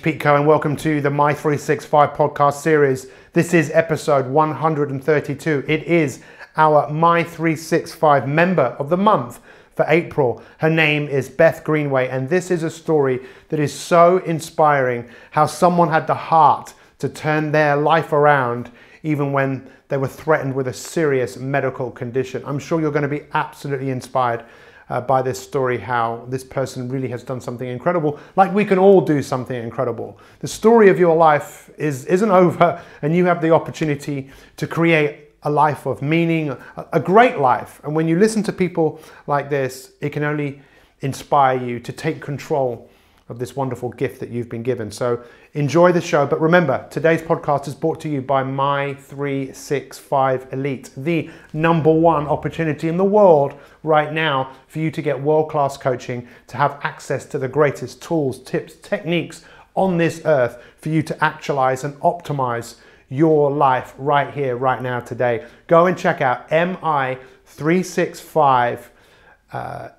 Pete Cohen. Welcome to the Mi365 podcast series. This is episode 132. It is our Mi365 member of the month for April. Her name is Beth Greenway, and this is a story that is so inspiring, how someone had the heart to turn their life around even when they were threatened with a serious medical condition. I'm sure you're going to be absolutely inspired by this story, how this person really has done something incredible, like we can all do something incredible. The story of your life isn't over, and you have the opportunity to create a life of meaning, a great life. And when you listen to people like this, it can only inspire you to take control of this wonderful gift that you've been given. So enjoy the show. But remember, today's podcast is brought to you by Mi365 Elite, the #1 opportunity in the world right now for you to get world-class coaching, to have access to the greatest tools, tips, techniques on this earth for you to actualize and optimize your life right here, right now, today. Go and check out Mi365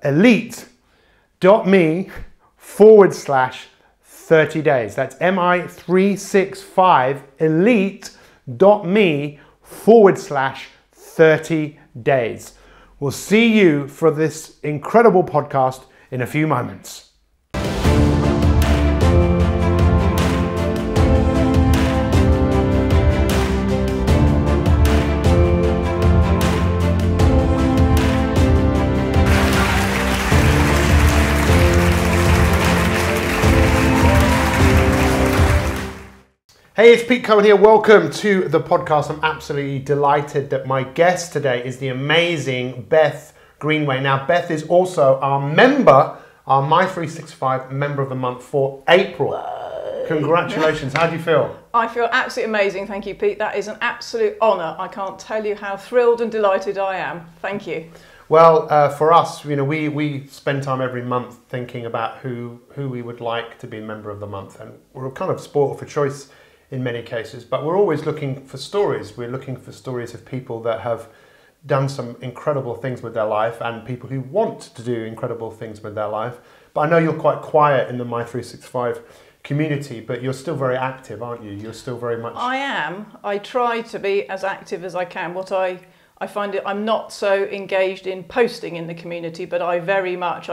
elite.me/30 days. That's Mi365elite.me/30 days. We'll see you for this incredible podcast in a few moments. Hey, it's Pete Cohen here. Welcome to the podcast. I'm absolutely delighted that my guest today is the amazing Beth Greenway. Now, Beth is also our Mi365 member of the month for April. Whoa. Congratulations. How do you feel? I feel absolutely amazing. Thank you, Pete. That is an absolute honour. I can't tell you how thrilled and delighted I am. Thank you. Well, for us, you know, we spend time every month thinking about who we would like to be a member of the month, and we're kind of spoiled for choice in many cases, but we're always looking for stories. We're looking for stories of people that have done some incredible things with their life and people who want to do incredible things with their life. But I know you're quite quiet in the Mi365 community, but you're still very active, aren't you? You're still very much... I am. I try to be as active as I can. I find it, I'm not so engaged in posting in the community, but I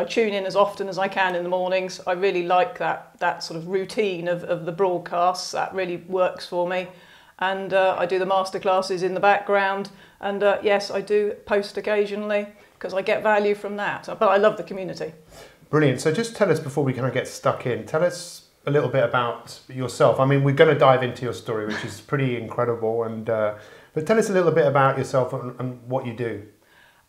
tune in as often as I can in the mornings. I really like that sort of routine of the broadcasts. That really works for me. And I do the masterclasses in the background. And yes, I do post occasionally because I get value from that. But I love the community. Brilliant. So just tell us, before we kind of get stuck in, tell us a little bit about yourself. I mean, we're going to dive into your story, which is pretty incredible. And but tell us a little bit about yourself and what you do.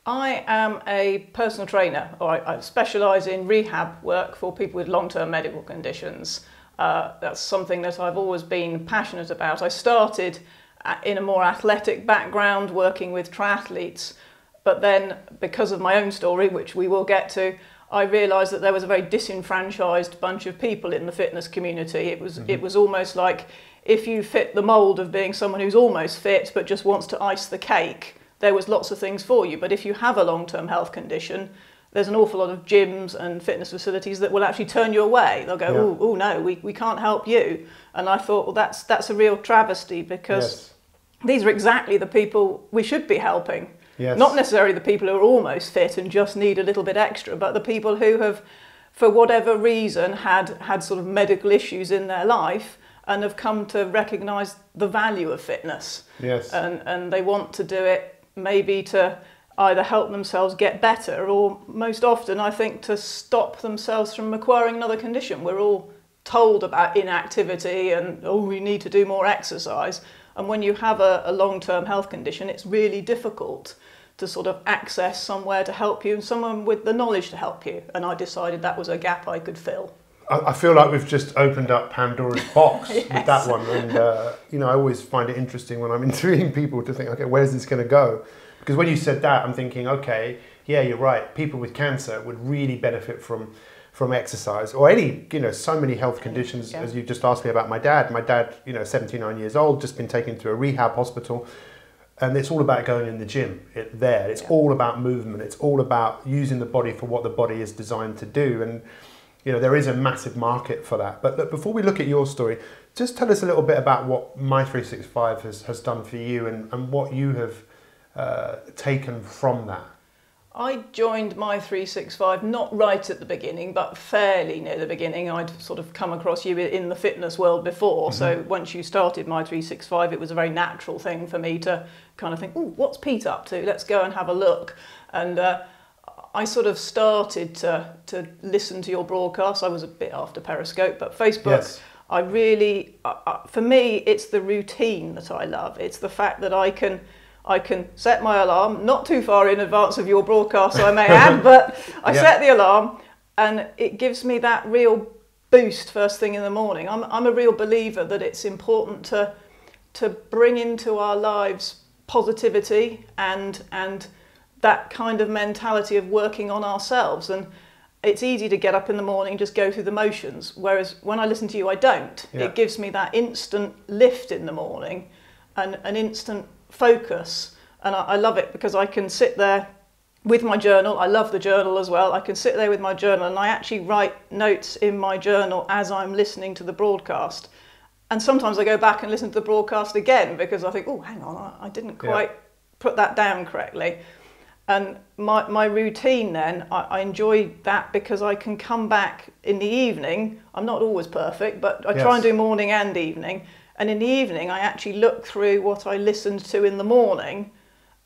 I am a personal trainer. I specialise in rehab work for people with long-term medical conditions. That's something that I've always been passionate about. I started in a more athletic background, working with triathletes, but then because of my own story, which we will get to, I realised that there was a very disenfranchised bunch of people in the fitness community. It was almost like, if you fit the mould of being someone who's almost fit but just wants to ice the cake, there was lots of things for you. But if you have a long-term health condition, there's an awful lot of gyms and fitness facilities that will actually turn you away. They'll go, oh no, we can't help you. And I thought, well, that's a real travesty, because these are exactly the people we should be helping. Yes. Not necessarily the people who are almost fit and just need a little bit extra, but the people who have, for whatever reason, had sort of medical issues in their life and have come to recognise the value of fitness. Yes. And they want to do it maybe to either help themselves get better, or most often, I think, to stop themselves from acquiring another condition. We're all told about inactivity and, oh, we need to do more exercise. And when you have a long-term health condition, it's really difficult to sort of access somewhere to help you and someone with the knowledge to help you. And I decided that was a gap I could fill. I feel like we've just opened up Pandora's box with that one. And, you know, I always find it interesting when I'm interviewing people to think, okay, where's this going to go? Because when you said that, I'm thinking, okay, yeah, you're right. People with cancer would really benefit from exercise, or any, you know, so many health conditions. As you just asked me about my dad. My dad, you know, 79 years old, just been taken to a rehab hospital. And it's all about going in the gym. It's all about movement. It's all about using the body for what the body is designed to do. And you know, there is a massive market for that. But look, before we look at your story, just tell us a little bit about what Mi365 has done for you, and what you have taken from that. I joined Mi365 not right at the beginning, but fairly near the beginning. I'd sort of come across you in the fitness world before. Mm-hmm. So once you started Mi365, it was a very natural thing for me to kind of think, oh, what's Pete up to? Let's go and have a look. And I sort of started to listen to your broadcasts. I was a bit after Periscope, but Facebook, yes. I really, for me, it's the routine that I love. It's the fact that I can set my alarm, not too far in advance of your broadcast, I may add, but I set the alarm, and it gives me that real boost first thing in the morning. I'm a real believer that it's important to bring into our lives positivity and that kind of mentality of working on ourselves. And it's easy to get up in the morning and just go through the motions, whereas when I listen to you, I don't. Yeah. It gives me that instant lift in the morning and an instant focus, and I love it because I can sit there with my journal. I love the journal as well. I can sit there with my journal, and I actually write notes in my journal as I'm listening to the broadcast. And sometimes I go back and listen to the broadcast again because I think, oh, hang on, I didn't quite put that down correctly. And my routine then, I enjoy that because I can come back in the evening. I'm not always perfect, but I try and do morning and evening. And in the evening, I actually look through what I listened to in the morning,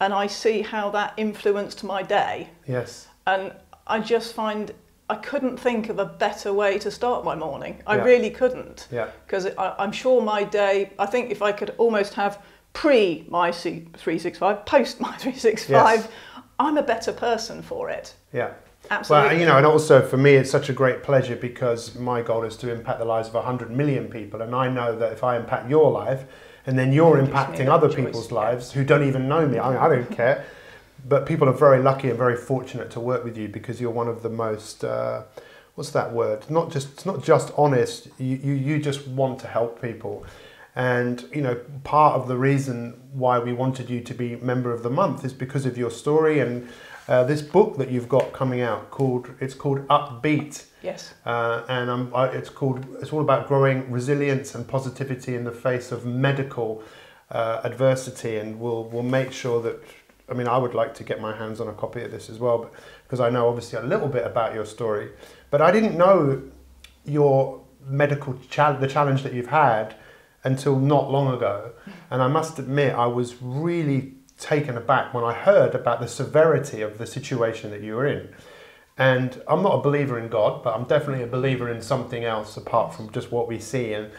and I see how that influenced my day. Yes. And I just find I couldn't think of a better way to start my morning. I really couldn't. Yeah. Because I'm sure my day, I think if I could almost have pre-Mi365, post-Mi365, yes. I'm a better person for it. Yeah. Absolutely. Well, you know, and also for me, it's such a great pleasure because my goal is to impact the lives of 100 million people. And I know that if I impact your life, and then you're impacting other people's lives who don't even know me, I don't care. But people are very lucky and very fortunate to work with you because you're one of the most, what's that word? It's not just honest. You just want to help people. And, you know, part of the reason why we wanted you to be Member of the Month is because of your story and this book that you've got coming out it's called Upbeat. Yes. And it's all about growing resilience and positivity in the face of medical adversity. And we'll make sure that, I mean, I would like to get my hands on a copy of this as well, because I know obviously a little bit about your story, but I didn't know your medical the challenge that you've had until not long ago. And I must admit, I was really taken aback when I heard about the severity of the situation that you were in. And I'm not a believer in God, but I'm definitely a believer in something else apart from just what we see. And,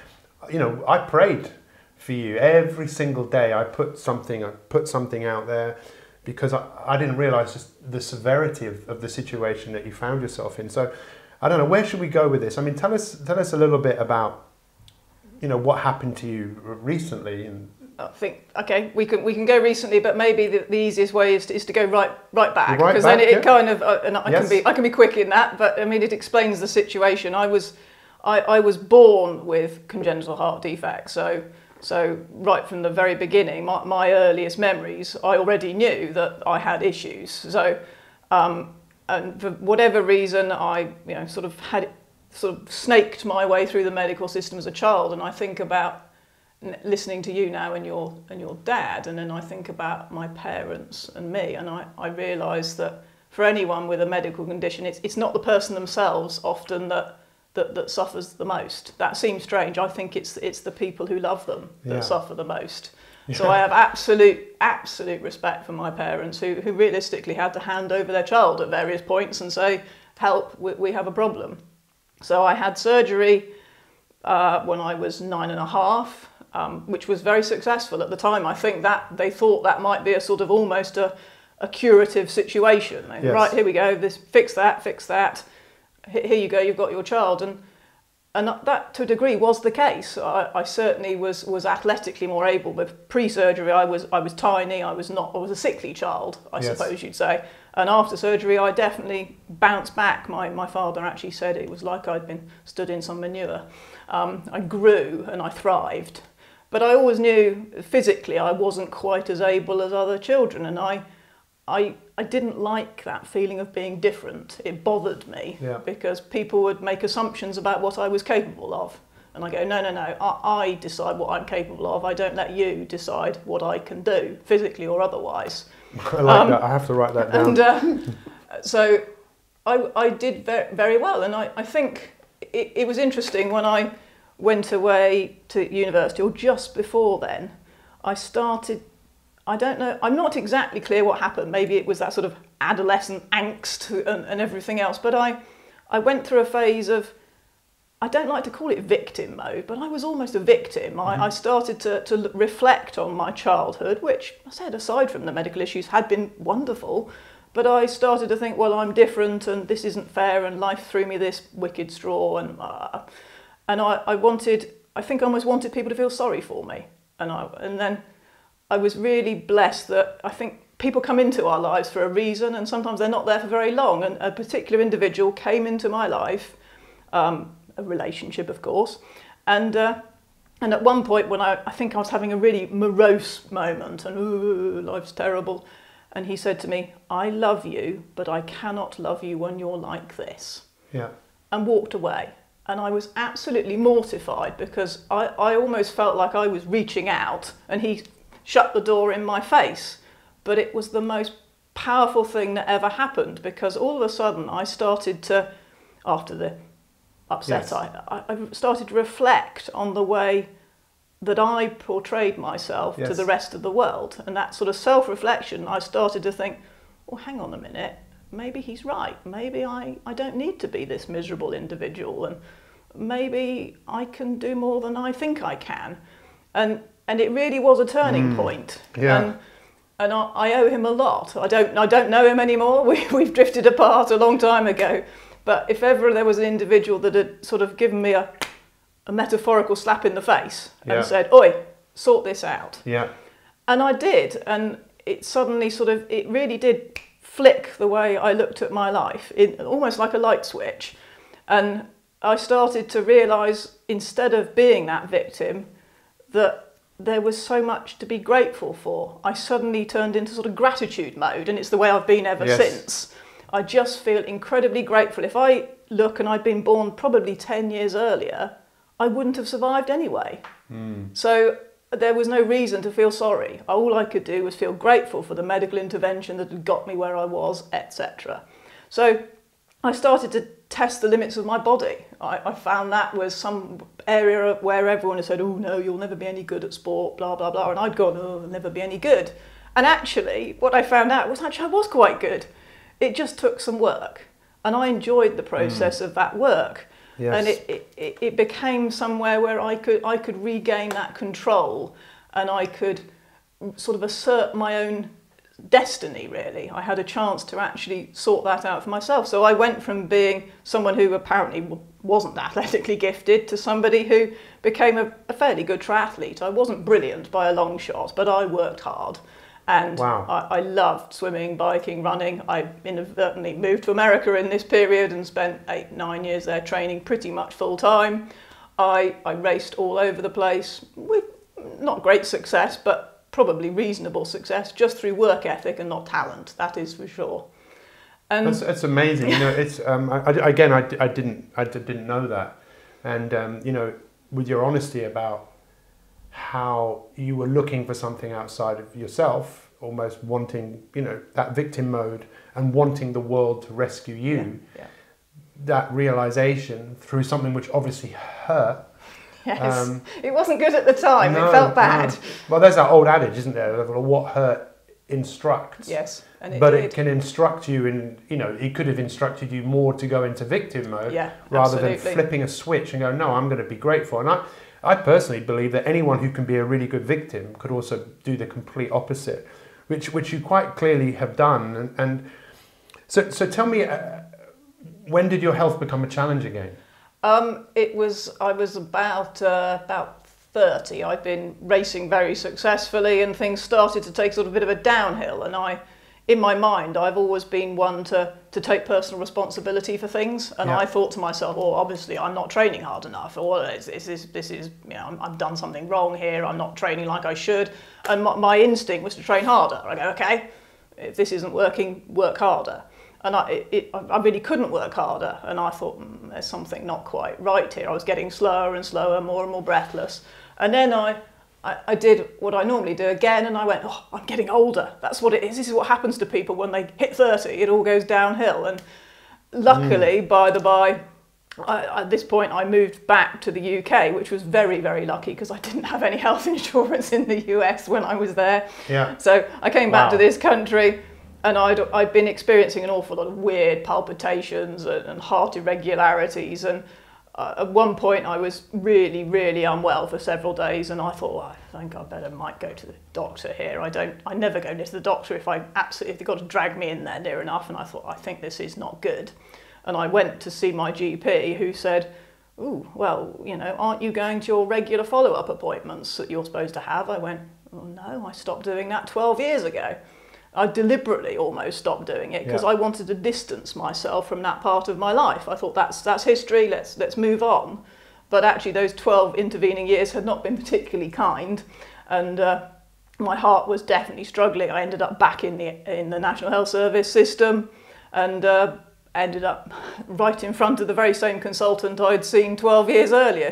you know, I prayed for you every single day. I put something out there because I didn't realize just the severity of the situation that you found yourself in. So I don't know, where should we go with this? I mean, tell us a little bit about, you know, what happened to you recently. And I think, okay, we can go recently, but maybe the easiest way is to go right back, because then it kind of, and I can be quick in that, but I mean, it explains the situation. I was born with congenital heart defects, so right from the very beginning, my earliest memories, I already knew that I had issues. So, and for whatever reason, I sort of snaked my way through the medical system as a child, and I think about listening to you now and your dad, and then I think about my parents and me, and I realise that for anyone with a medical condition, it's not the person themselves often that suffers the most. That seems strange. I think it's the people who love them that suffer the most. Yeah. So I have absolute respect for my parents who realistically had to hand over their child at various points and say, help, we have a problem. So I had surgery when I was 9.5, which was very successful at the time. I think that they thought that might be a sort of almost a curative situation. Yes. Right, here we go, fix that. Here you go, you've got your child. And that to a degree was the case. I certainly was athletically more able, but pre-surgery I was tiny, I was a sickly child, I suppose you'd say. And after surgery I definitely bounced back. My father actually said it was like I'd been stood in some manure. I grew and I thrived. But I always knew physically I wasn't quite as able as other children, and I I didn't like that feeling of being different. It bothered me because people would make assumptions about what I was capable of. And I go, no, I decide what I'm capable of. I don't let you decide what I can do, physically or otherwise. I like that. I have to write that down. And so I did very well. And I think it was interesting when I went away to university, or just before then, I started, I don't know, I'm not exactly clear what happened. Maybe it was that sort of adolescent angst and everything else. But I went through a phase of, I don't like to call it victim mode, but I was almost a victim. I started to reflect on my childhood, which I said, aside from the medical issues, had been wonderful. But I started to think, well, I'm different and this isn't fair and life threw me this wicked straw. And I think I almost wanted people to feel sorry for me. And then I was really blessed that I think people come into our lives for a reason, and sometimes they're not there for very long. And a particular individual came into my life, a relationship, of course, and at one point when I think I was having a really morose moment and ooh, life's terrible, and he said to me, I love you, but I cannot love you when you're like this. Yeah. And walked away. And I was absolutely mortified because I almost felt like I was reaching out, and he shut the door in my face. But it was the most powerful thing that ever happened, because all of a sudden I started to, after the upset, I started to reflect on the way that I portrayed myself to the rest of the world. And that sort of self-reflection, I started to think, well, hang on a minute, maybe he's right. Maybe I don't need to be this miserable individual, and maybe I can do more than I think I can. And it really was a turning point. Yeah. And I owe him a lot. I don't know him anymore. We've drifted apart a long time ago. But if ever there was an individual that had sort of given me a metaphorical slap in the face and said, oi, sort this out. Yeah. And I did. And it suddenly it really did flick the way I looked at my life, almost like a light switch. And I started to realise, instead of being that victim, that there was so much to be grateful for. I suddenly turned into sort of gratitude mode, and it's the way I've been ever since. I just feel incredibly grateful. If I look and I'd been born probably 10 years earlier, I wouldn't have survived anyway. So there was no reason to feel sorry. All I could do was feel grateful for the medical intervention that had got me where I was, etc. So I started to test the limits of my body. I found that was some area where everyone had said, oh no, you'll never be any good at sport, blah, blah, blah. And I'd gone, oh, I'll never be any good. And actually, what I found out was I was quite good. It just took some work, and I enjoyed the process of that work. Yes. And it became somewhere where I could regain that control, and I could sort of assert my own destiny, really. I had a chance to actually sort that out for myself. So I went from being someone who apparently wasn't athletically gifted to somebody who became a fairly good triathlete. I wasn't brilliant by a long shot, but I worked hard. And I loved swimming, biking, running. I inadvertently moved to America in this period and spent 8-9 years there training pretty much full time. I raced all over the place with not great success, but probably reasonable success, just through work ethic and not talent. That is for sure. And that's amazing. You know, it's I didn't know that, and you know, with your honesty about how you were looking for something outside of yourself, almost wanting, you know, that victim mode and wanting the world to rescue you. Yeah. That realization through something which obviously hurt. Yes, it wasn't good at the time. It felt bad. No. Well, there's that old adage, isn't there? What hurt instructs. Yes, and it can instruct you in, you know, it could have instructed you more to go into victim mode rather than flipping a switch and go, no, I'm going to be grateful. And I personally believe that anyone who can be a really good victim could also do the complete opposite, which you quite clearly have done. And so tell me, when did your health become a challenge again? I was about 30. I'd been racing very successfully, and things started to take sort of a bit of a downhill. And in my mind, I've always been one to take personal responsibility for things. And I thought to myself, oh, obviously I'm not training hard enough, or this is, you know, I've done something wrong here. I'm not training like I should. And my instinct was to train harder. I go, okay, if this isn't working, work harder. And I really couldn't work harder. And I thought, there's something not quite right here. I was getting slower and slower, more and more breathless. And then I did what I normally do again, and I went, oh, I'm getting older. That's what it is. This is what happens to people when they hit 30. It all goes downhill. And luckily, by the by, at this point, I moved back to the UK, which was very, very lucky because I didn't have any health insurance in the US when I was there. Yeah. So I came back to this country, and I'd been experiencing an awful lot of weird palpitations and heart irregularities. And at one point, I was really, really unwell for several days, and I thought, well, I think I might go to the doctor here. I never go near to the doctor if they've got to drag me in there near enough. And I thought, I think this is not good. And I went to see my GP, who said, "Ooh, well, aren't you going to your regular follow-up appointments that you're supposed to have?" I went, "Oh no, I stopped doing that 12 years ago." I deliberately almost stopped doing it because I wanted to distance myself from that part of my life. I thought that's history. Let's move on. But actually, those 12 intervening years had not been particularly kind, and my heart was definitely struggling. I ended up back in the National Health Service system, and ended up right in front of the very same consultant I'd seen 12 years earlier,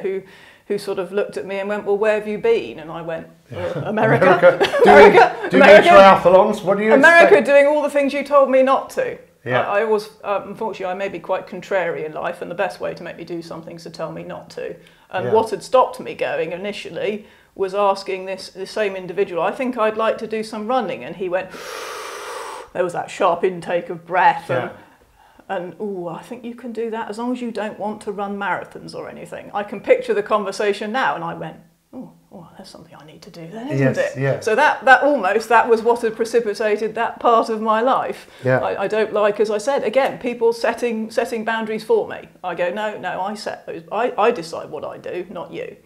who sort of looked at me and went, "Well, where have you been?" And I went, "America." Doing triathlons? What do you America, expect? doing all the things you told me not to. Yeah. I always, unfortunately, I may be quite contrary in life, and the best way to make me do something is to tell me not to. And what had stopped me going initially was asking this same individual, "I think I'd like to do some running." And he went, there was that sharp intake of breath, and "Ooh, I think you can do that as long as you don't want to run marathons or anything." I can picture the conversation now, and I went, "Oh, that's something I need to do then, isn't it?" Yes. So that was what had precipitated that part of my life. Yeah. I don't like, as I said, again, people setting boundaries for me. I go, no, I set those. I decide what I do, not you.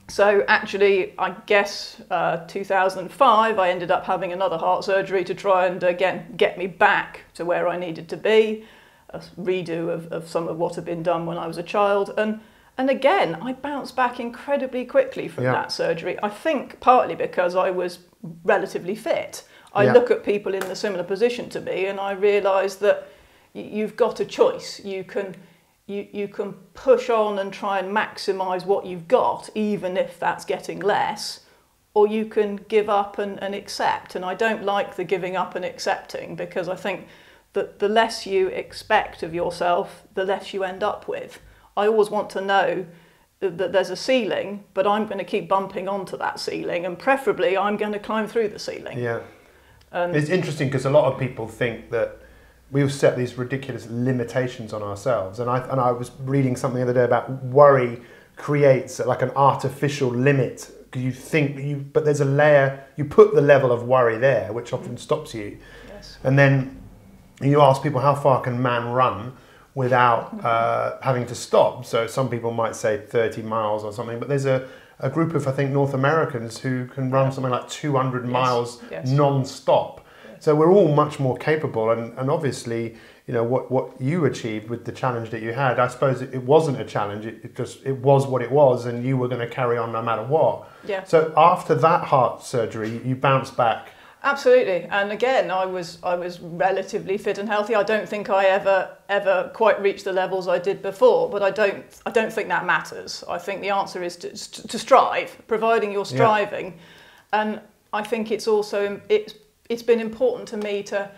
So actually, I guess 2005, I ended up having another heart surgery to try and, again, get me back to where I needed to be, a redo of some of what had been done when I was a child. And again, I bounced back incredibly quickly from that surgery. I think partly because I was relatively fit. I look at people in a similar position to me, and I realise that you've got a choice. You can push on and try and maximise what you've got, even if that's getting less, or you can give up and accept. And I don't like the giving up and accepting, because I think that the less you expect of yourself, the less you end up with. I always want to know that there's a ceiling, but I'm going to keep bumping onto that ceiling, and preferably I'm going to climb through the ceiling. Yeah. It's interesting because a lot of people think that we'll set these ridiculous limitations on ourselves. And I was reading something the other day about worry creates like an artificial limit. You think but there's a layer, you put the level of worry there, which often stops you. Yes. And then you ask people, how far can man run without having to stop? So some people might say 30 miles or something, but there's a group of, I think, North Americans who can run something like 200 miles non-stop. So we're all much more capable, and obviously, what you achieved with the challenge that you had, I suppose it wasn't a challenge, it was what it was, and you were going to carry on no matter what. Yeah. So after that heart surgery, you bounced back. Absolutely, and again, I was relatively fit and healthy. I don't think I ever quite reached the levels I did before, but I don't think that matters. I think the answer is to strive, providing you're striving, and I think it's also it's been important to me to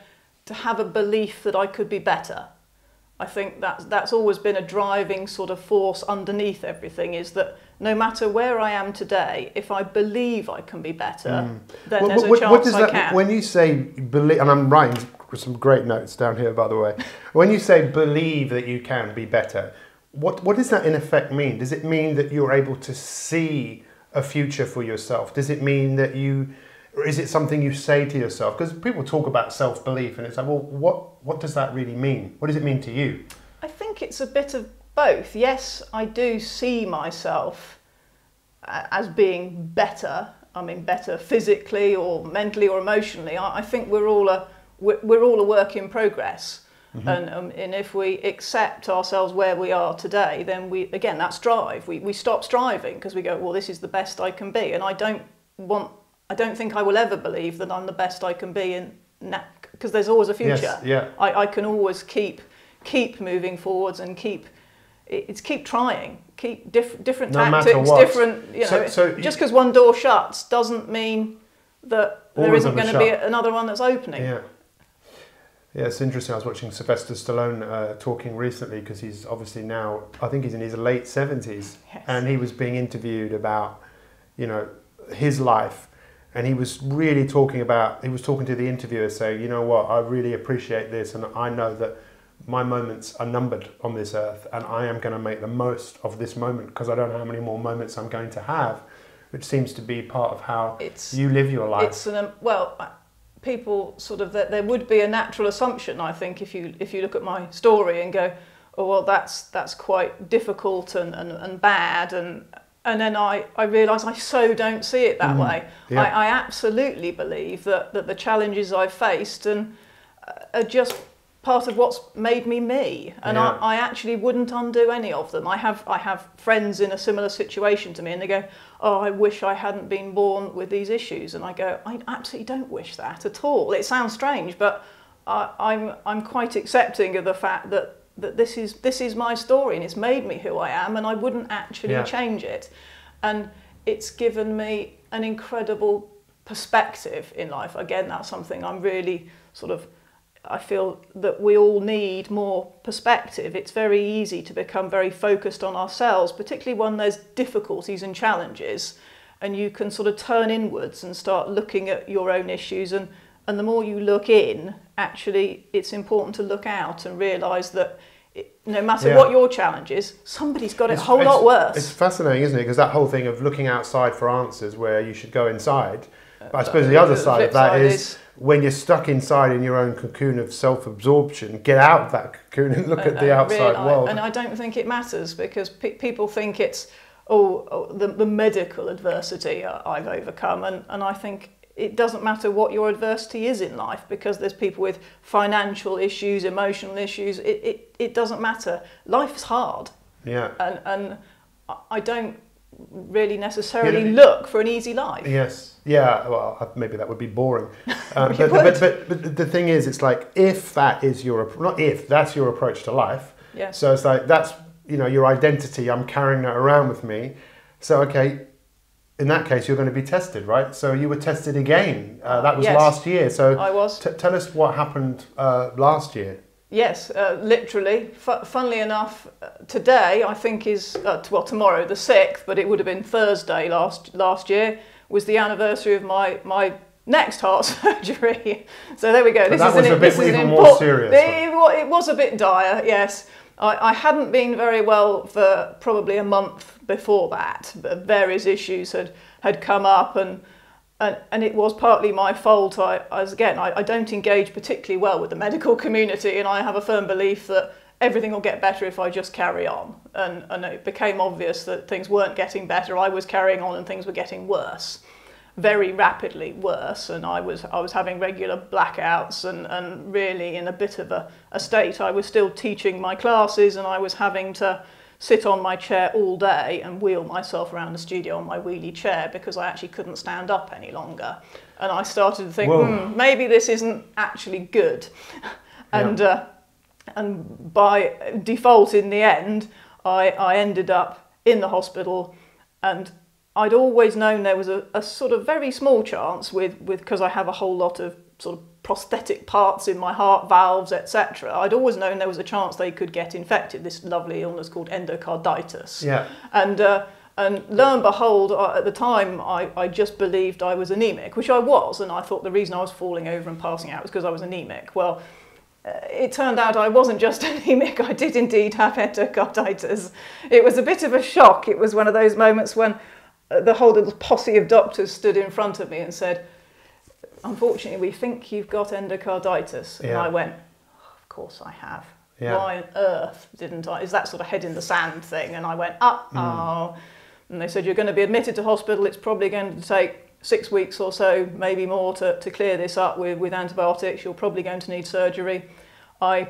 have a belief that I could be better. I think that's always been a driving sort of force underneath everything, is that no matter where I am today, if I believe I can be better, then there's a chance I can. When you say believe, and I'm writing some great notes down here, by the way, when you say believe that you can be better, what does that in effect mean? Does it mean that you're able to see a future for yourself? Does it mean that or is it something you say to yourself? Because people talk about self-belief, and it's like, well, what does that really mean? What does it mean to you? I think it's a bit of both. Yes, I do see myself as being better. I mean, better physically or mentally or emotionally. I think we're all a work in progress. Mm-hmm. And if we accept ourselves where we are today, then that's strive. We stop striving because we go, well, this is the best I can be, and I don't think I will ever believe that I'm the best I can be because there's always a future. Yes, yeah. I can always keep moving forwards and keep trying, keep different no tactics, different, So just because one door shuts doesn't mean that there isn't going to be another one that's opening. Yeah. Yeah, it's interesting. I was watching Sylvester Stallone talking recently, because he's obviously now, I think he's in his late 70s, Yes. and he was being interviewed about, his life, and he was really talking to the interviewer saying, you know what, I really appreciate this, and I know that my moments are numbered on this earth, and I am going to make the most of this moment, because I don't know how many more moments I'm going to have, which seems to be part of how you live your life. People sort of, there would be a natural assumption, I think, if you look at my story and go, oh well, that's quite difficult and bad, and then I realise I so don't see it that way. Yeah. I absolutely believe that the challenges I've faced and are just part of what's made me me, and Yeah. I actually wouldn't undo any of them. I have friends in a similar situation to me, and they go, oh, I wish I hadn't been born with these issues, and I go, I absolutely don't wish that at all. It sounds strange, but I'm quite accepting of the fact that this is my story, and it's made me who I am, and I wouldn't actually change it. And it's given me an incredible perspective in life. Again, that's something I'm really I feel that we all need more perspective. It's very easy to become very focused on ourselves, particularly when there's difficulties and challenges, and you can sort of turn inwards and start looking at your own issues, and the more you look in, actually it's important to look out and realise that no matter what your challenge is, somebody's got it a whole lot worse. It's fascinating, isn't it? Because that whole thing of looking outside for answers, where you should go inside. But I suppose the other side of that is when you're stuck inside in your own cocoon of self-absorption, get out of that cocoon and look at the outside world. And I don't think it matters, because people think it's the medical adversity I've overcome, and I think it doesn't matter what your adversity is in life, because there's people with financial issues, emotional issues. It doesn't matter. Life's hard. Yeah. And I don't really necessarily look for an easy life. Yes. Yeah. Well, maybe that would be boring. But the thing is, it's like, if that is that's your approach to life. Yeah. So it's like, that's, your identity. I'm carrying that around with me. So, okay, in that case, you're going to be tested, right? So you were tested again. That was last year. So I was. Tell us what happened last year. Yes, literally. Funnily enough, today I think is tomorrow, the 6th, but it would have been Thursday last year, was the anniversary of my next heart surgery. So there we go. This is even more serious. It was a bit dire. Yes, I hadn't been very well for probably a month before that. Various issues had come up, and it was partly my fault. I don't engage particularly well with the medical community, and I have a firm belief that everything will get better if I just carry on. And it became obvious that things weren't getting better. I was carrying on and things were getting worse, very rapidly worse. And I was having regular blackouts and really in a bit of a state. I was still teaching my classes, and I was having to sit on my chair all day and wheel myself around the studio on my wheelie chair, because I actually couldn't stand up any longer. And I started to think, maybe this isn't actually good. And by default, in the end, I ended up in the hospital, and I'd always known there was a sort of very small chance because I have a whole lot of sort of prosthetic parts in my heart, valves, etc. I'd always known there was a chance they could get infected, this lovely illness called endocarditis. Yeah. And lo and behold, at the time, I just believed I was anemic, which I was, and I thought the reason I was falling over and passing out was because I was anemic. Well, it turned out I wasn't just anemic, I did indeed have endocarditis. It was a bit of a shock. It was one of those moments when the whole little posse of doctors stood in front of me and said, unfortunately, we think you've got endocarditis. And I went, oh, of course I have. Yeah. Why on earth didn't I? Is that sort of head in the sand thing? And I went, uh-oh. And they said, you're going to be admitted to hospital. It's probably going to take 6 weeks or so, maybe more, to clear this up with antibiotics. You're probably going to need surgery. I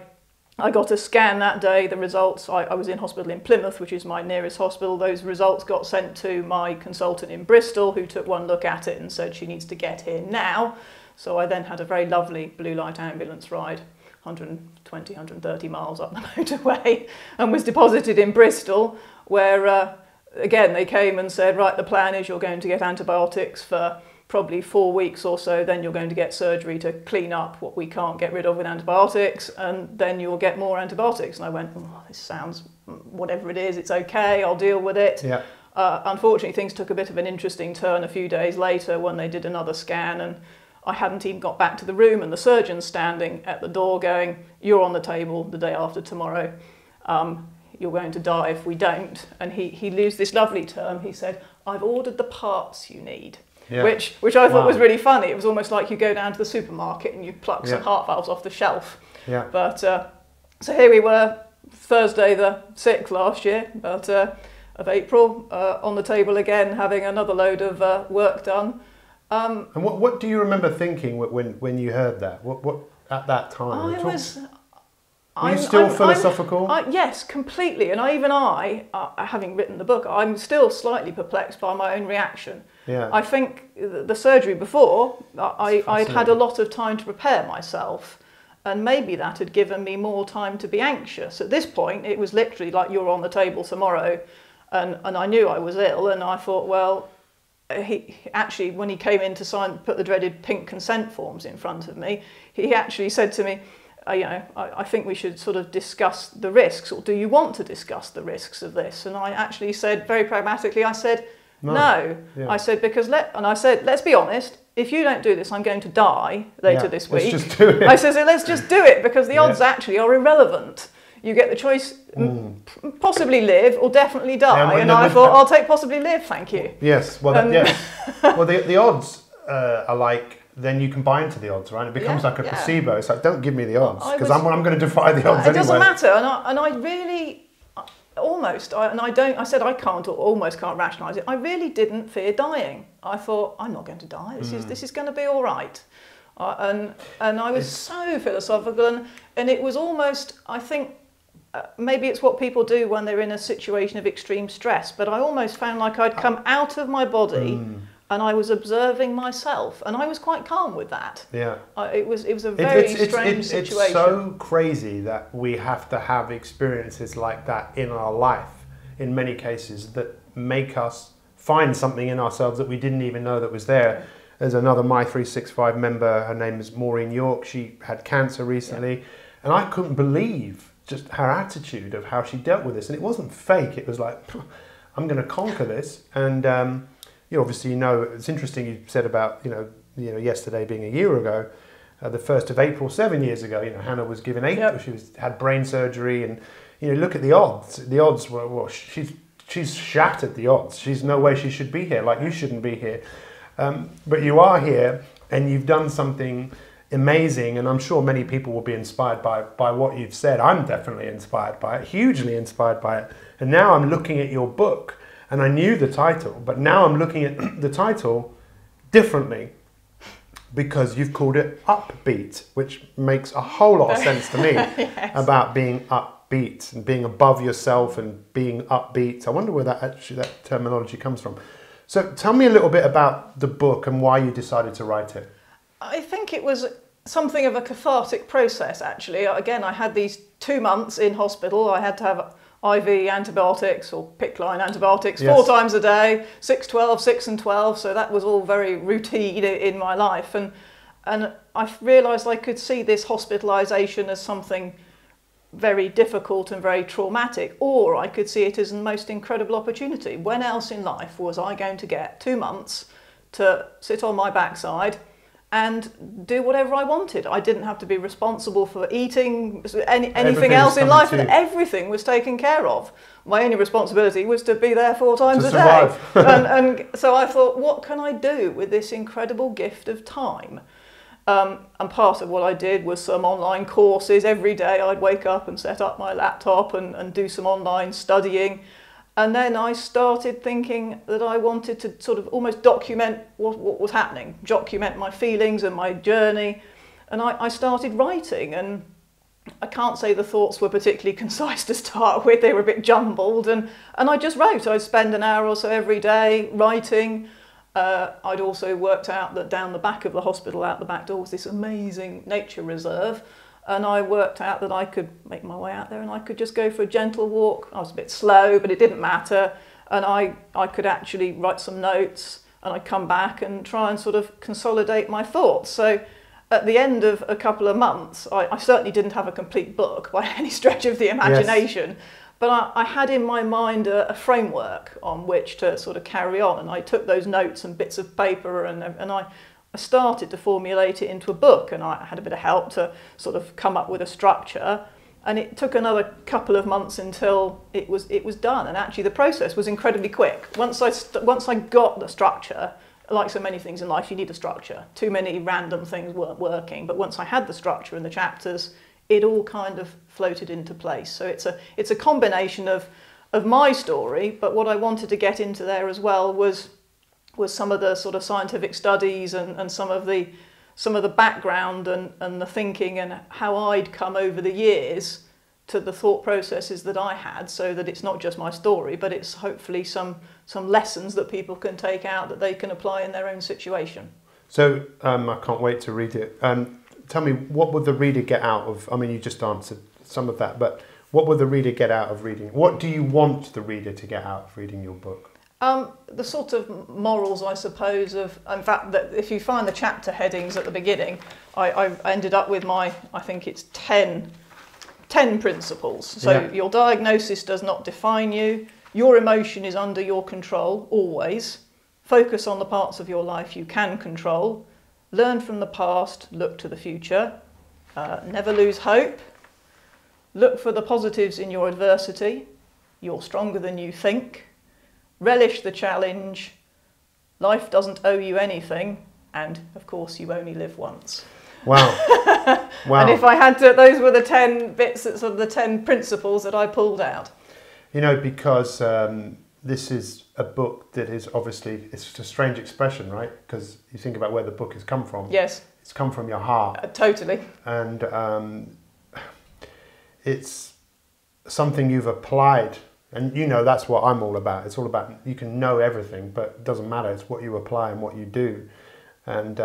I got a scan that day. The results, I was in hospital in Plymouth, which is my nearest hospital. Those results got sent to my consultant in Bristol, who took one look at it and said she needs to get here now. So I then had a very lovely blue light ambulance ride, 120, 130 miles up the motorway, and was deposited in Bristol, where again they came and said, right, the plan is you're going to get antibiotics for probably 4 weeks or so, then you're going to get surgery to clean up what we can't get rid of with antibiotics, and then you'll get more antibiotics. And I went, oh, this sounds, whatever it is, it's okay, I'll deal with it. Yeah. Unfortunately, things took a bit of an interesting turn a few days later when they did another scan, and I hadn't even got back to the room, and the surgeon's standing at the door going, you're on the table the day after tomorrow. You're going to die if we don't. And he used this lovely term. He said, I've ordered the parts you need. Yeah. Which I thought was really funny. It was almost like you go down to the supermarket and you pluck some heart valves off the shelf. Yeah. But so here we were, Thursday the 6th last year, of April, on the table again, having another load of work done. And what do you remember thinking when you heard that? What at that time? Were you still philosophical? Yes, completely. And having written the book, I'm still slightly perplexed by my own reaction. Yeah. I think the surgery before, I'd had a lot of time to prepare myself, and maybe that had given me more time to be anxious. At this point, it was literally like, you're on the table tomorrow, and I knew I was ill, and I thought, well, he actually, when he came in to put the dreaded pink consent forms in front of me, he actually said to me, I think we should sort of discuss the risks, or do you want to discuss the risks of this? And I actually said, very pragmatically, I said, no. Yeah. I said, let's be honest, if you don't do this, I'm going to die later this week. Let's just do it. I said, so let's just do it, because the odds actually are irrelevant. You get the choice, possibly live or definitely die. And I thought, I'll take possibly live, thank you. Yes, well, yes. Well, the odds are like, then you combine into the odds, right? It becomes like a placebo. It's like, don't give me the odds, because I'm going to defy the odds anyway. It doesn't matter. And I really, I said I almost can't rationalise it. I really didn't fear dying. I thought, I'm not going to die. This is going to be all right. And I was so philosophical, and it was almost, I think, maybe it's what people do when they're in a situation of extreme stress, but I almost found like I'd come out of my body and I was observing myself, and I was quite calm with that. Yeah, it was a very strange situation. It's so crazy that we have to have experiences like that in our life, in many cases, that make us find something in ourselves that we didn't even know that was there. There's another Mi365 member, her name is Maureen York. She had cancer recently, and I couldn't believe just her attitude of how she dealt with this. And it wasn't fake. It was like, I'm going to conquer this. And you obviously know, it's interesting you said about, yesterday being a year ago, the 1st of April, 7 years ago, Hannah was given 8, she had brain surgery, and, look at the odds. The odds were, well, she's shattered the odds. She's no way she should be here, like you shouldn't be here. But you are here, and you've done something amazing, and I'm sure many people will be inspired by what you've said. I'm definitely inspired by it, hugely inspired by it. And now I'm looking at your book, and I knew the title, but now I'm looking at the title differently, because you've called it Upbeat, which makes a whole lot of sense to me. Yes. About being upbeat and being above yourself and being upbeat. I wonder where that terminology comes from. So tell me a little bit about the book and why you decided to write it. I think it was something of a cathartic process, actually. Again, I had these 2 months in hospital. I had to have IV antibiotics, or PICC line antibiotics, 4 times a day, 6, 12, 6 and 12. So that was all very routine in my life. And I realised I could see this hospitalisation as something very difficult and very traumatic, or I could see it as the most incredible opportunity. When else in life was I going to get 2 months to sit on my backside and do whatever I wanted? I didn't have to be responsible for eating, anything else in life, and everything was taken care of. My only responsibility was to be there 4 times a day. and so I thought, what can I do with this incredible gift of time? And part of what I did was some online courses. Every day I'd wake up and set up my laptop and do some online studying. And then I started thinking that I wanted to sort of almost document what was happening, document my feelings and my journey. And I started writing. And I can't say the thoughts were particularly concise to start with. They were a bit jumbled, and I just wrote. I'd spend an hour or so every day writing. I'd also worked out that down the back of the hospital, out the back door, was this amazing nature reserve, and I worked out that I could make my way out there and I could just go for a gentle walk. I was a bit slow, but it didn't matter, and I could actually write some notes, and I'd come back and try and sort of consolidate my thoughts. So at the end of a couple of months, I certainly didn't have a complete book by any stretch of the imagination. Yes. But I had in my mind a framework on which to sort of carry on, and I took those notes and bits of paper and I started to formulate it into a book, and I had a bit of help to sort of come up with a structure, and it took another couple of months until it was done. And actually the process was incredibly quick. Once I got the structure, like so many things in life, you need a structure. Too many random things weren't working, but once I had the structure and the chapters, it all kind of floated into place. So it's a combination of my story, but what I wanted to get into there as well was some of the sort of scientific studies and some of the background and the thinking and how I'd come over the years to the thought processes that I had, so that it's not just my story, but it's hopefully some lessons that people can take out that they can apply in their own situation. So I can't wait to read it. Tell me, what would the reader get out of, I mean, you just answered some of that, but what would the reader get out of reading? What do you want the reader to get out of reading your book? The sort of morals, I suppose, in fact, that if you find the chapter headings at the beginning, I ended up with I think it's 10 principles. So yeah. Your diagnosis does not define you. Your emotion is under your control, always. Focus on the parts of your life you can control. Learn from the past, look to the future. Never lose hope. Look for the positives in your adversity. You're stronger than you think. Relish the challenge. Life doesn't owe you anything. And, of course, you only live once. Wow. Wow. And if I had to, those were the 10 bits, sort of the 10 principles that I pulled out. You know, because this is a book that is obviously, it's a strange expression, right? Because you think about where the book has come from. Yes. It's come from your heart. Totally. And it's something you've applied. And you know, that's what I'm all about. It's all about, you can know everything, but it doesn't matter. It's what you apply and what you do. And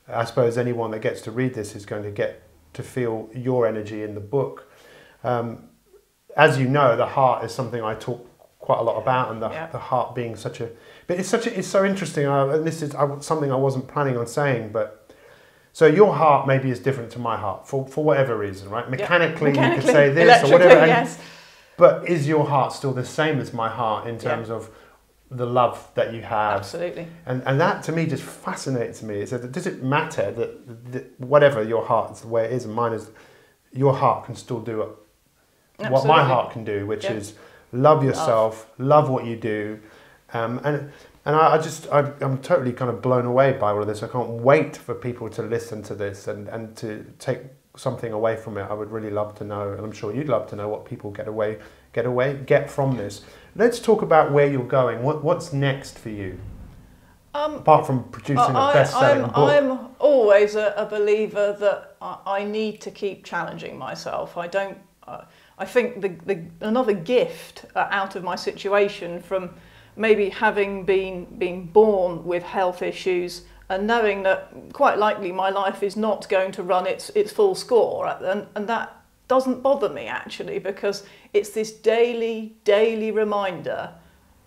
I suppose anyone that gets to read this is going to get to feel your energy in the book. As you know, the heart is something I talk quite a lot about, and the heart being such a, but it's so interesting. And this is something I wasn't planning on saying, but so your heart maybe is different to my heart for whatever reason, right? Mechanically, you could say this or whatever. Yes. But is your heart still the same as my heart in terms of the love that you have? Absolutely. And that to me just fascinates me. So does it matter that whatever your heart is the way it is and mine is, your heart can still do what my heart can do, which is love yourself, love what you do. And I'm totally kind of blown away by all of this. I can't wait for people to listen to this and to take something away from it. I would really love to know, and I'm sure you'd love to know what people get from this. Let's talk about where you're going. What's next for you? Apart from producing a best-selling book. I'm always a believer that I need to keep challenging myself. I think another gift out of my situation, from maybe having been born with health issues and knowing that quite likely my life is not going to run its full score, and that doesn't bother me actually, because it's this daily reminder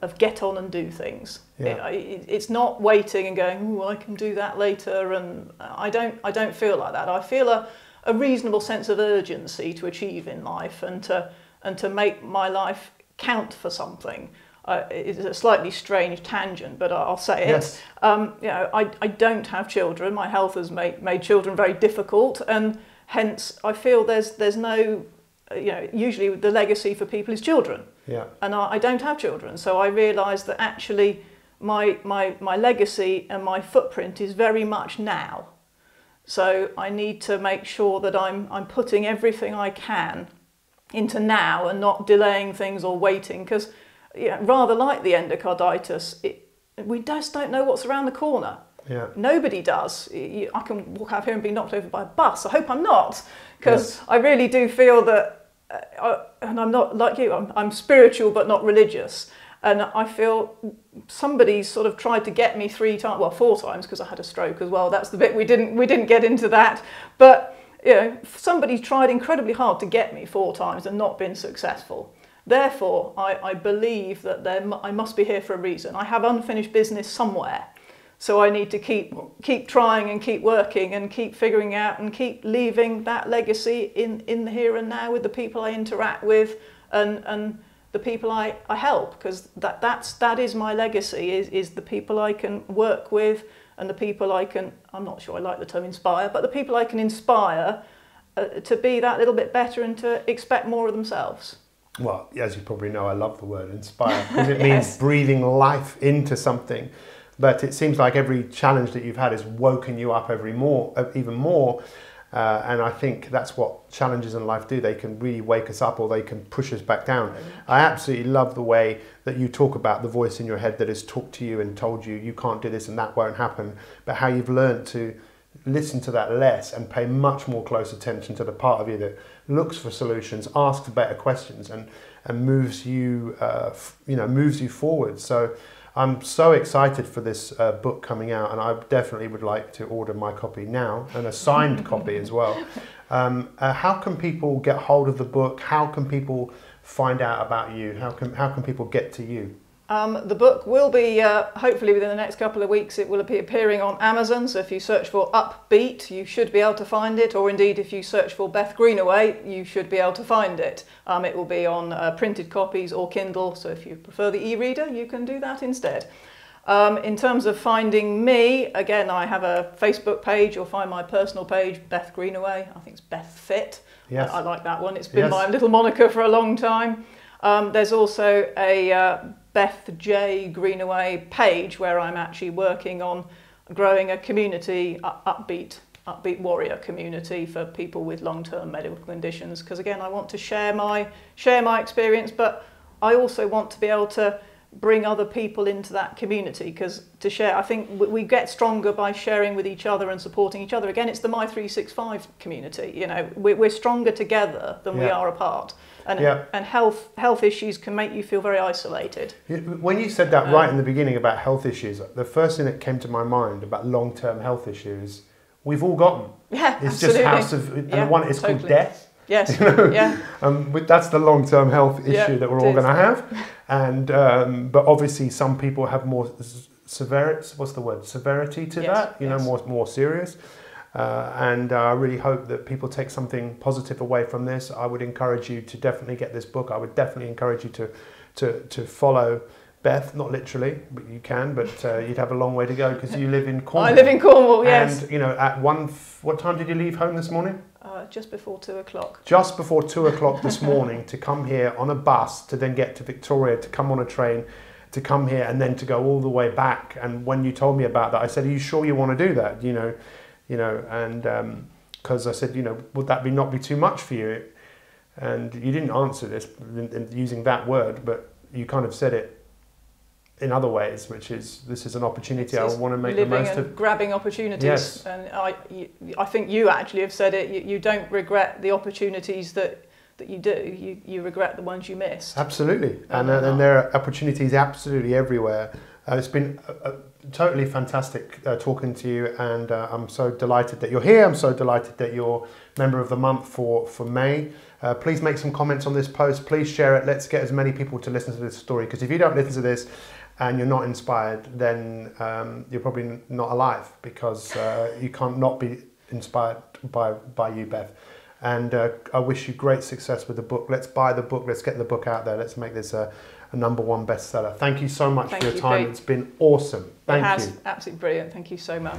of get on and do things. Yeah. It's not waiting and going, oh, I can do that later, and I don't feel like that. I feel a reasonable sense of urgency to achieve in life and to make my life count for something. It's a slightly strange tangent, but I'll say it. Yes. I don't have children. My health has made children very difficult, and hence I feel there's no, usually the legacy for people is children. Yeah. And I don't have children, so I realised that actually my legacy and my footprint is very much now. So I need to make sure that I'm putting everything I can into now and not delaying things or waiting, because rather like the endocarditis, we just don't know what's around the corner. Yeah. Nobody does. I can walk out here and be knocked over by a bus. I hope I'm not, because I really do feel that, and I'm not like you, I'm spiritual but not religious. And I feel somebody's sort of tried to get me 3 times, well, 4 times, because I had a stroke as well. That's the bit we didn't get into that. But you know, somebody's tried incredibly hard to get me 4 times and not been successful. Therefore, I believe that I must be here for a reason. I have unfinished business somewhere. So I need to keep trying and keep working and keep figuring out and keep leaving that legacy in the here and now with the people I interact with and the people I help, because that is my legacy, is the people I can work with and the people I can, I'm not sure I like the term inspire, but the people I can inspire to be that little bit better and to expect more of themselves. Well, as you probably know, I love the word inspire, because it means breathing life into something. But it seems like every challenge that you've had has woken you up even more. And I think that's what challenges in life do. They can really wake us up or they can push us back down. I absolutely love the way that you talk about the voice in your head that has talked to you and told you you can't do this and that won't happen, but how you've learned to listen to that less and pay much more close attention to the part of you that looks for solutions, asks better questions, and moves you, moves you forward. So I'm so excited for this book coming out, and I definitely would like to order my copy now, and a signed copy as well. How can people get hold of the book? How can people find out about you? How can people get to you? The book will be, hopefully within the next couple of weeks, it will be appearing on Amazon. So if you search for Upbeat, you should be able to find it. Or indeed, if you search for Beth Greenway, you should be able to find it. It will be on printed copies or Kindle. So if you prefer the e-reader, you can do that instead. In terms of finding me, again, I have a Facebook page. You'll find my personal page, Beth Greenway. I think it's Beth Fit. Yes. I like that one. It's been my little moniker for a long time. There's also a Beth J. Greenaway page where I'm actually working on growing a community, upbeat warrior community for people with long-term medical conditions. Because again, I want to share my experience, but I also want to be able to bring other people into that community, because to share, I think we get stronger by sharing with each other and supporting each other. Again, it's the Mi365 community. You know, we're stronger together than we are apart. And health issues can make you feel very isolated. When you said that right in the beginning about health issues, the first thing that came to my mind about long-term health issues, we've all got them. Yeah, it's absolutely. And one is called death. Yes. You know? Yeah. That's the long-term health issue that we're all going to have. And but obviously some people have more severity to that. You know, more serious. And I really hope that people take something positive away from this. I would encourage you to definitely get this book. I would definitely encourage you to follow Beth, not literally, but you can, but you'd have a long way to go because you live in Cornwall. I live in Cornwall, yes. And, you know, what time did you leave home this morning? Just before 2 o'clock. Just before 2 o'clock this morning to come here on a bus, to then get to Victoria, to come on a train, to come here and then to go all the way back. And when you told me about that, I said, are you sure you want to do that? You know, and because I said, you know, would that not be too much for you? And you didn't answer this using that word, but you kind of said it in other ways, which is, this is an opportunity I want to make the most of. Grabbing opportunities. Yes. And I think you actually have said it, you don't regret the opportunities that you do, you regret the ones you missed. Absolutely. And there are opportunities absolutely everywhere. It's been totally fantastic talking to you, and I'm so delighted that you're here. I'm so delighted that you're member of the month for May. Please make some comments on this post. Please share it. Let's get as many people to listen to this story, because if you don't listen to this and you're not inspired, then you're probably not alive, because you can't not be inspired by you, Beth. And I wish you great success with the book. Let's buy the book. Let's get the book out there. Let's make this a #1 bestseller. Thank you so much for your time. It's been awesome. Thank you. It has. Absolutely brilliant. Thank you so much.